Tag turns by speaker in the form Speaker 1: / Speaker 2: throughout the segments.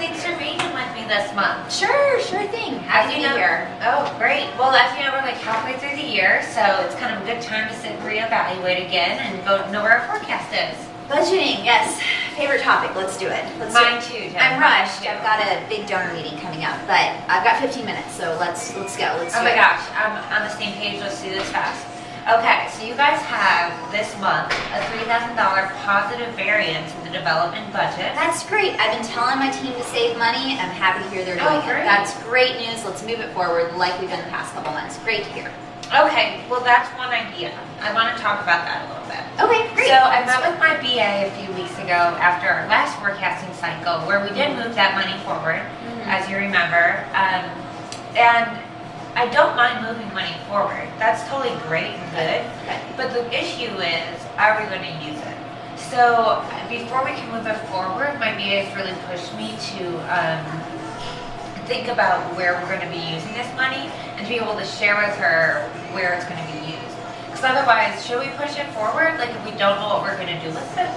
Speaker 1: thanks for meeting with me this month.
Speaker 2: Sure thing. Happy to be here.
Speaker 1: Oh, great. Well, as you know, we're like halfway through the year, so it's kind of a good time to sit and reevaluate again and go know where our forecast is.
Speaker 2: Budgeting, yes. Favorite topic. Let's do it.
Speaker 1: Mine too, Jen.
Speaker 2: I'm rushed. I've got a big donor meeting coming up, but I've got 15 minutes, so let's go. Let's do it.
Speaker 1: Oh my gosh, I'm on the same page. Let's do this fast. Okay, so you guys have this month a $3,000 positive variance in the development budget.
Speaker 2: That's great. I've been telling my team to save money. I'm happy to hear they're doing
Speaker 1: great.
Speaker 2: it. That's great news. Let's move it forward like we've done the past couple months. Great to hear.
Speaker 1: Okay, well that's one idea. I want to talk about that a little bit.
Speaker 2: Okay, great.
Speaker 1: So I met with my BA a few weeks ago after our last forecasting cycle where we did move that money forward, as you remember. And I don't mind moving money forward. That's totally great and good. But the issue is, are we going to use it? So before we can move it forward, my BA has really pushed me to think about where we're going to be using this money and to be able to share with her where it's going to be used. Because otherwise, should we push it forward? Like if we don't know what we're going to do with it?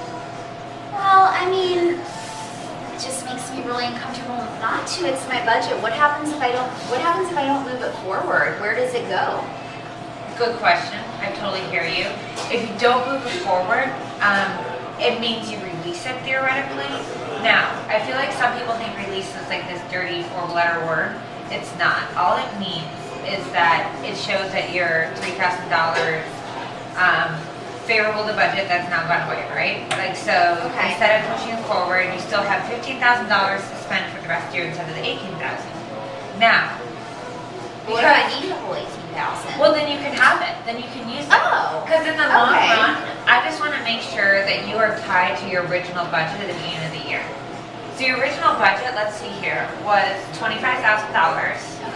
Speaker 2: Well, I mean, it just makes me really uncomfortable not to. It's my budget. What happens if I don't move it forward? Where does it go?
Speaker 1: Good question. I totally hear you. If you don't move it forward, it means you release it theoretically. Now, I feel like some people think release is like this dirty 4-letter word. It's not. All it means is that it shows that your $3,000 favorable to budget that's now gone away, right? Like so, instead of pushing it forward, you still have $15,000 to spend for the rest of the year instead of the $18,000. Now,
Speaker 2: what if I need the whole $18,000?
Speaker 1: Well, then you can have it. Then you can use it.
Speaker 2: Oh.
Speaker 1: Because in the long run, I just want to make sure that you are tied to your original budget at the beginning of the year. So your original budget, let's see here, was $25,000.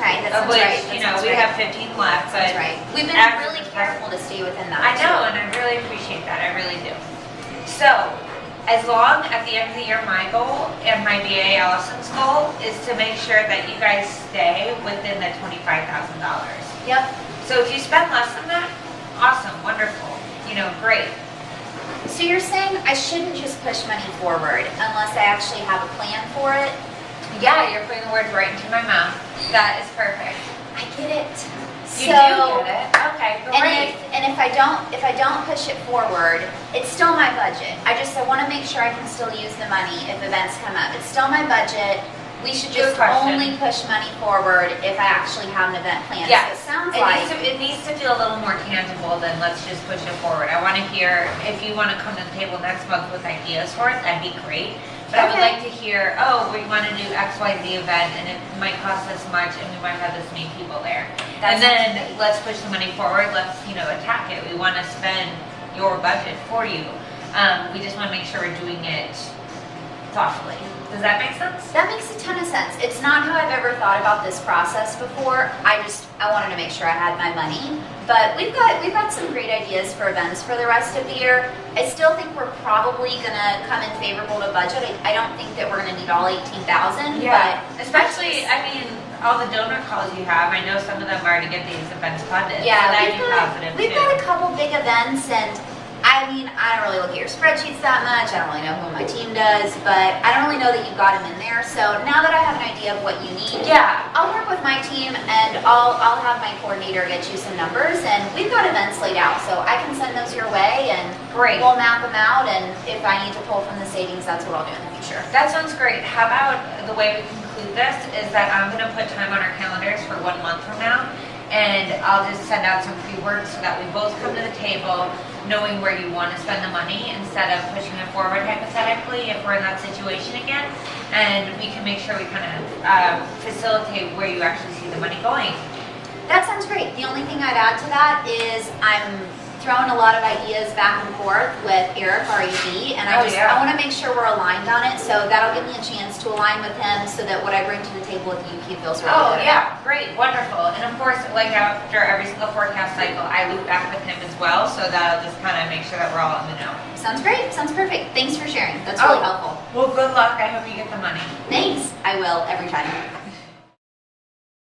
Speaker 2: Okay, that's
Speaker 1: of which,
Speaker 2: right.
Speaker 1: you know, we have 15 left. But
Speaker 2: that's right. We've been really careful to stay within that.
Speaker 1: I know, and I really appreciate that. I really do. So, as long at the end of the year, my goal and my BA Allison's goal is to make sure that you guys stay within the $25,000.
Speaker 2: Yep.
Speaker 1: So if you spend less than that, awesome, wonderful, you know, great.
Speaker 2: So you're saying I shouldn't just push money forward unless I actually have a plan for it?
Speaker 1: Yeah, you're putting the words right into my mouth. That is perfect.
Speaker 2: I get it.
Speaker 1: You do get it. Okay, great.
Speaker 2: And if I don't push it forward, it's still my budget. I want to make sure I can still use the money if events come up. It's still my budget. We should just only push money forward if I actually have an event planned.
Speaker 1: Yeah,
Speaker 2: so it sounds
Speaker 1: it needs to feel a little more tangible than let's just push it forward. I want to hear if you want to come to the table next month with ideas for it. That'd be great. But I would like to hear, oh, we want to do XYZ event and it might cost this much and we might have this many people there. And then let's push the money forward. Let's, you know, attack it. We want to spend your budget for you. We just want to make sure we're doing it thoughtfully. Does that make sense?
Speaker 2: That makes a ton of sense. It's not how I've ever thought about this process before. I wanted to make sure I had my money. But we've got some great ideas for events for the rest of the year. I still think we're probably gonna come in favorable to budget. I don't think that we're gonna need all 18,000.
Speaker 1: Yeah. But especially, I mean, all the donor calls you have. I know some of them are to get these events funded.
Speaker 2: Yeah,
Speaker 1: so that'd be positive
Speaker 2: we've got a couple big events, and I mean, I don't really look at your spreadsheets that much. I don't really know who my team does, but I don't really know that you've got them in there. So now that I have an idea of what you need, I'll work with my team and I'll have my coordinator get you some numbers. And we've got events laid out, so I can send those your way and we'll map them out. And if I need to pull from the savings, that's what I'll do in the future.
Speaker 1: That sounds great. How about the way we conclude this is that I'm going to put time on our calendars for 1 month from now. And I'll just send out some pre-work so that we both come to the table knowing where you want to spend the money instead of pushing it forward hypothetically if we're in that situation again. And we can make sure we kind of facilitate where you actually see the money going.
Speaker 2: That sounds great. The only thing I'd add to that is I'm throwing a lot of ideas back and forth with Eric, our ED, and I want to make sure we're aligned on it, so that'll give me a chance to align with him so that what I bring to the table with you, he feels really good about.
Speaker 1: Great, wonderful. And of course, like after every single forecast cycle, I loop back with him as well, so that'll just kind of make sure that we're all in the know.
Speaker 2: Sounds great, sounds perfect. Thanks for sharing. That's really helpful.
Speaker 1: Well, good luck. I hope you get the money.
Speaker 2: Thanks. I will every time.